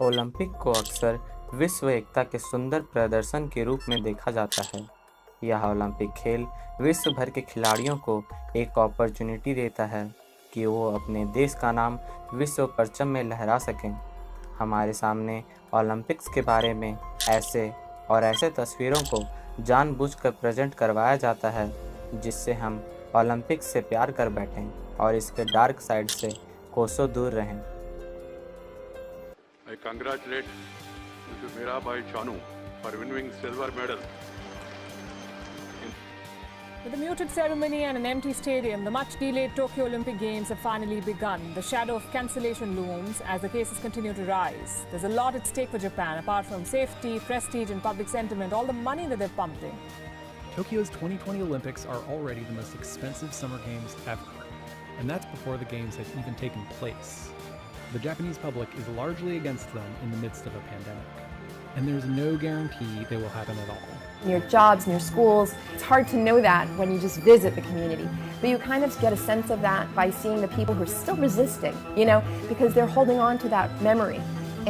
Olympic को अक्सर विश्व एकता के सुंदर प्रदर्शन के रूप में देखा जाता है। यह ओलंपिक खेल विश्व भर के खिलाड़ियों को एक अपॉर्चुनिटी देता है कि वो अपने देश का नाम विश्व परचम में लहरा सकें। हमारे सामने ओलंपिक्स के बारे में ऐसे तस्वीरों को जानबूझकर प्रेजेंट करवाया जाता है जिससे हम ओलंपिक्स से प्यार कर बैठें और इसके डार्क साइड से कोसों दूर रहें। I congratulate Mr. Mirabai Chanu for winning silver medal. With a muted ceremony and an empty stadium, the much-delayed Tokyo Olympic Games have finally begun. The shadow of cancellation looms as the cases continue to rise. There's a lot at stake for Japan, apart from safety, prestige and public sentiment, all the money that they're pumped in. Tokyo's 2020 Olympics are already the most expensive summer games ever, and that's before the games have even taken place. The Japanese public is largely against them in the midst of a pandemic, and there's no guarantee they will happen at all. In your jobs and your schools, it's hard to know that when you just visit the community. But you kind of get a sense of that by seeing the people who are still resisting, because they're holding on to that memory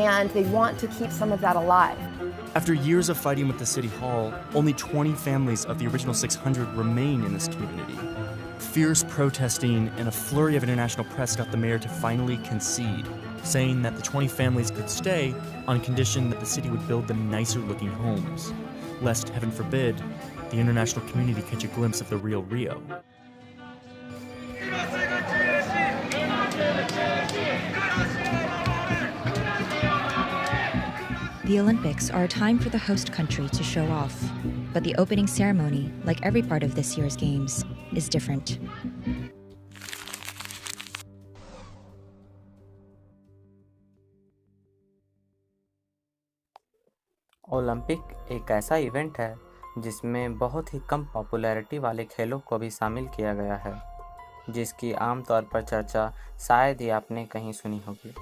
and they want to keep some of that alive. After years of fighting with the City Hall, only 20 families of the original 600 remain in this community. Fierce protesting and a flurry of international press got the mayor to finally concede, saying that the 20 families could stay on condition that the city would build them nicer looking homes, lest, heaven forbid, the international community catch a glimpse of the real Rio. The Olympics are a time for the host country to show off, but the opening ceremony, like every part of this year's games, is different. Olympic एक ऐसा event है जिसमें बहुत ही कम popularity वाले खेलों को भी शामिल किया गया है, जिसकी आमतौर पर चर्चा शायद ही आपने कहीं सुनी होगी,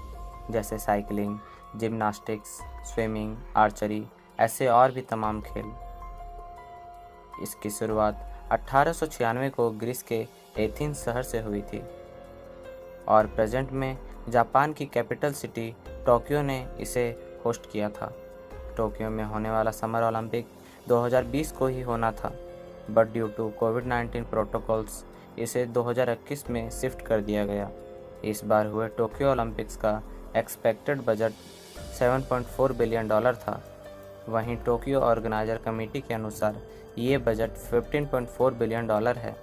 जैसे साइकिलिंग, जिम्नास्टिक्स, स्विमिंग, आर्चरी, ऐसे और भी तमाम खेल। इसकी शुरुआत 1896 को ग्रीस के एथेंस शहर से हुई थी और प्रेजेंट में जापान की कैपिटल सिटी टोक्यो ने इसे होस्ट किया था। टोक्यो में होने वाला समर ओलंपिक 2020 को ही होना था, बट ड्यू टू कोविड-19 प्रोटोकॉल्स इसे 2021 में शिफ्ट कर दिया गया। इस बार हुए टोक्यो ओलंपिक्स का एक्सपेक्टेड बजट $7.4 बिलियन था। वहीं टोक्यो ऑर्गेनाइजर कमेटी के अनुसार ये बजट $15.4 बिलियन है,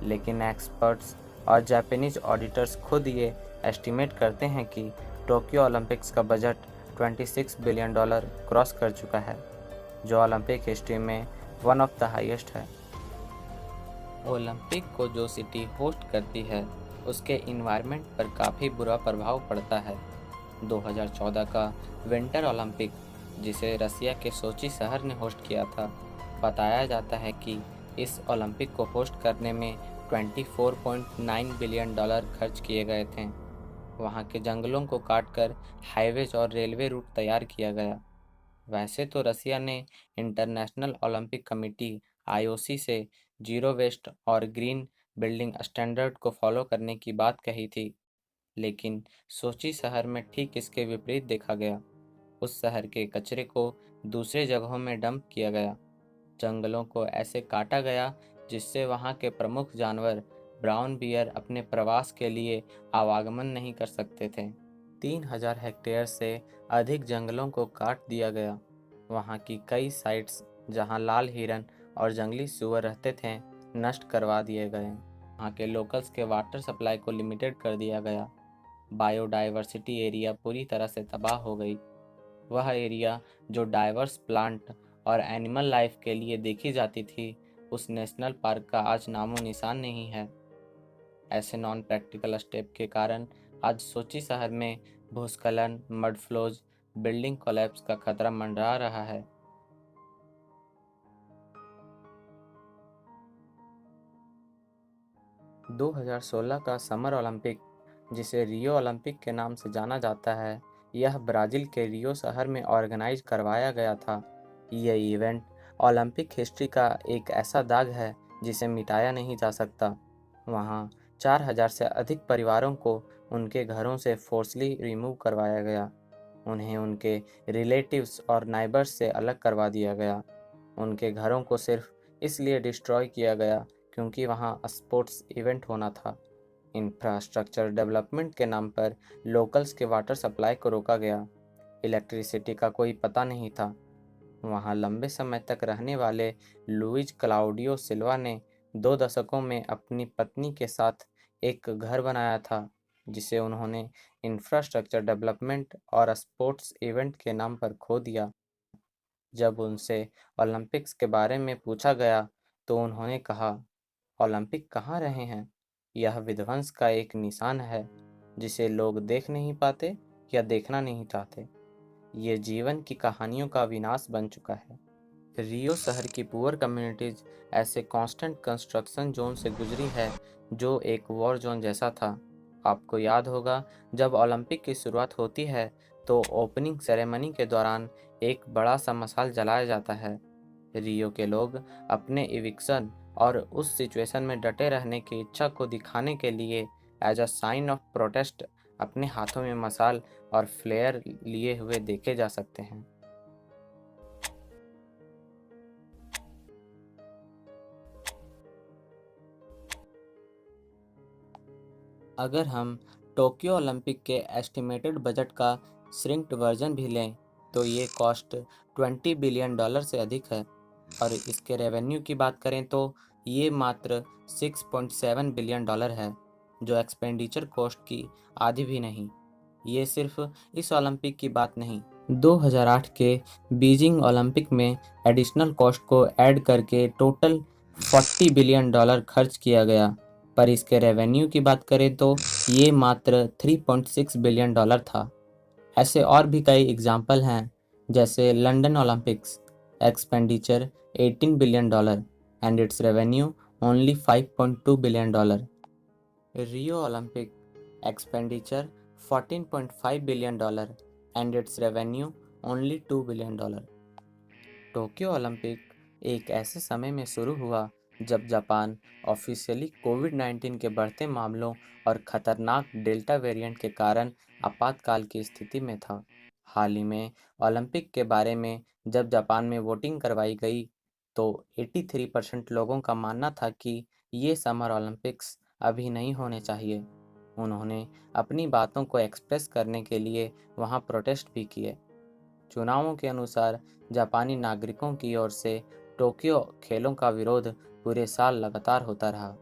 लेकिन एक्सपर्ट्स और जापानीज ऑडिटर्स खुद ये एस्टिमेट करते हैं कि टोक्यो ओलंपिक्स का बजट $26 बिलियन क्रॉस कर चुका है, जो ओलंपिक हिस्ट्री में वन ऑफ द हाईएस्ट है। ओलंपिक को जो सिटी होस्ट करती है उसके इन्वायरमेंट पर काफ़ी बुरा प्रभाव पड़ता है। 2014 का विंटर ओलंपिक, जिसे रसिया के सोची शहर ने होस्ट किया था, बताया जाता है कि इस ओलंपिक को होस्ट करने में $24.9 बिलियन खर्च किए गए थे। वहाँ के जंगलों को काटकर हाईवेज और रेलवे रूट तैयार किया गया। वैसे तो रसिया ने इंटरनेशनल ओलंपिक कमेटी IOC से जीरो वेस्ट और ग्रीन बिल्डिंग स्टैंडर्ड को फॉलो करने की बात कही थी, लेकिन सोची शहर में ठीक इसके विपरीत देखा गया। उस शहर के कचरे को दूसरे जगहों में डंप किया गया। जंगलों को ऐसे काटा गया जिससे वहाँ के प्रमुख जानवर ब्राउन बियर अपने प्रवास के लिए आवागमन नहीं कर सकते थे। 3000 हेक्टेयर से अधिक जंगलों को काट दिया गया। वहाँ की कई साइट्स जहाँ लाल हिरन और जंगली सुअर रहते थे नष्ट करवा दिए गए। वहाँ के लोकल्स के वाटर सप्लाई को लिमिटेड कर दिया गया। बायोडाइवर्सिटी एरिया पूरी तरह से तबाह हो गई। वह एरिया जो डाइवर्स प्लांट और एनिमल लाइफ के लिए देखी जाती थी, उस नेशनल पार्क का आज नामो निशान नहीं है। ऐसे नॉन प्रैक्टिकल स्टेप के कारण आज सोची शहर में भूस्खलन, मड फ्लोज, बिल्डिंग कोलैप्स का खतरा मंडरा रहा है। – 2016 का समर ओलंपिक, जिसे रियो ओलंपिक के नाम से जाना जाता है, यह ब्राज़ील के रियो शहर में ऑर्गेनाइज करवाया गया था। यह इवेंट ओलंपिक हिस्ट्री का एक ऐसा दाग है जिसे मिटाया नहीं जा सकता। वहाँ 4000 से अधिक परिवारों को उनके घरों से फोर्सली रिमूव करवाया गया। उन्हें उनके रिलेटिव्स और नाइबर्स से अलग करवा दिया गया। उनके घरों को सिर्फ इसलिए डिस्ट्रॉय किया गया क्योंकि वहाँ स्पोर्ट्स इवेंट होना था। इंफ्रास्ट्रक्चर डेवलपमेंट के नाम पर लोकल्स के वाटर सप्लाई को रोका गया। इलेक्ट्रिसिटी का कोई पता नहीं था। वहाँ लंबे समय तक रहने वाले लुइज क्लाउडियो सिल्वा ने 2 दशकों में अपनी पत्नी के साथ एक घर बनाया था जिसे उन्होंने इंफ्रास्ट्रक्चर डेवलपमेंट और स्पोर्ट्स इवेंट के नाम पर खो दिया। जब उनसे ओलंपिक्स के बारे में पूछा गया तो उन्होंने कहा, ओलंपिक कहाँ रहे हैं? यह विध्वंस का एक निशान है जिसे लोग देख नहीं पाते या देखना नहीं चाहते। ये जीवन की कहानियों का विनाश बन चुका है। रियो शहर की पुअर कम्युनिटीज ऐसे कांस्टेंट कंस्ट्रक्शन जोन से गुजरी है जो एक वॉर जोन जैसा था। आपको याद होगा जब ओलंपिक की शुरुआत होती है तो ओपनिंग सेरेमनी के दौरान एक बड़ा सा मशाल जलाया जाता है। रियो के लोग अपने इविक्शन और उस सिचुएशन में डटे रहने की इच्छा को दिखाने के लिए as a sign of protest अपने हाथों में मशाल और फ्लेयर लिए हुए देखे जा सकते हैं। अगर हम टोक्यो ओलंपिक के एस्टिमेटेड बजट का श्रिंक्ड वर्जन भी लें तो ये कॉस्ट $20 बिलियन से अधिक है और इसके रेवेन्यू की बात करें तो ये मात्र $6.7 बिलियन है, जो एक्सपेंडिचर कॉस्ट की आधी भी नहीं। ये सिर्फ इस ओलंपिक की बात नहीं, 2008 के बीजिंग ओलंपिक में एडिशनल कॉस्ट को ऐड करके टोटल $40 बिलियन खर्च किया गया, पर इसके रेवेन्यू की बात करें तो ये मात्र $3.6 बिलियन था। ऐसे और भी कई एग्जाम्पल हैं, जैसे London Olympics expenditure $18 billion and it's revenue only $5.2 billion. Rio Olympic expenditure $14.5 billion and it's revenue only $2 billion. Tokyo Olympic एक ऐसे समय में शुरू हुआ जब जापान ऑफिशियली कोविड-19 के बढ़ते मामलों और खतरनाक डेल्टा वेरिएंट के कारण आपातकाल की स्थिति में था। हाल ही में ओलंपिक के बारे में जब जापान में वोटिंग करवाई गई तो 83% लोगों का मानना था कि ये समर ओलंपिक्स अभी नहीं होने चाहिए। उन्होंने अपनी बातों को एक्सप्रेस करने के लिए वहां प्रोटेस्ट भी किए। चुनावों के अनुसार जापानी नागरिकों की ओर से टोक्यो खेलों का विरोध पूरे साल लगातार होता रहा।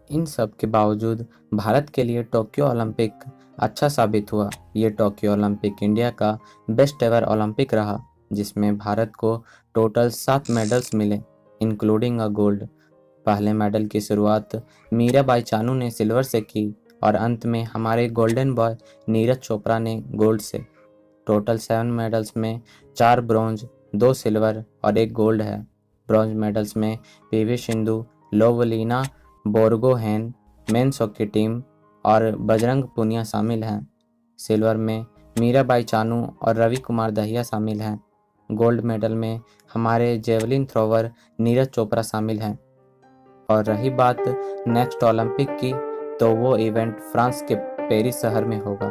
इन सब के बावजूद भारत के लिए टोक्यो ओलंपिक अच्छा साबित हुआ। ये टोक्यो ओलंपिक इंडिया का बेस्ट एवर ओलंपिक रहा, जिसमें भारत को टोटल 7 मेडल्स मिले, इंक्लूडिंग अ गोल्ड। पहले मेडल की शुरुआत मीराबाई चानू ने सिल्वर से की और अंत में हमारे गोल्डन बॉय नीरज चोपड़ा ने गोल्ड से। टोटल 7 मेडल्स में 4 ब्रॉन्ज, 2 सिल्वर और 1 गोल्ड है। ब्रॉन्ज मेडल्स में PV Sindhu, Lovlina Borgohain men's hockey team और बजरंग पुनिया शामिल हैं। सिल्वर में मीराबाई चानू और रवि कुमार दहिया शामिल हैं। गोल्ड मेडल में हमारे जेवलिन थ्रोवर नीरज चोपड़ा शामिल हैं। और रही बात नेक्स्ट ओलंपिक की, तो वो इवेंट फ्रांस के पेरिस शहर में होगा।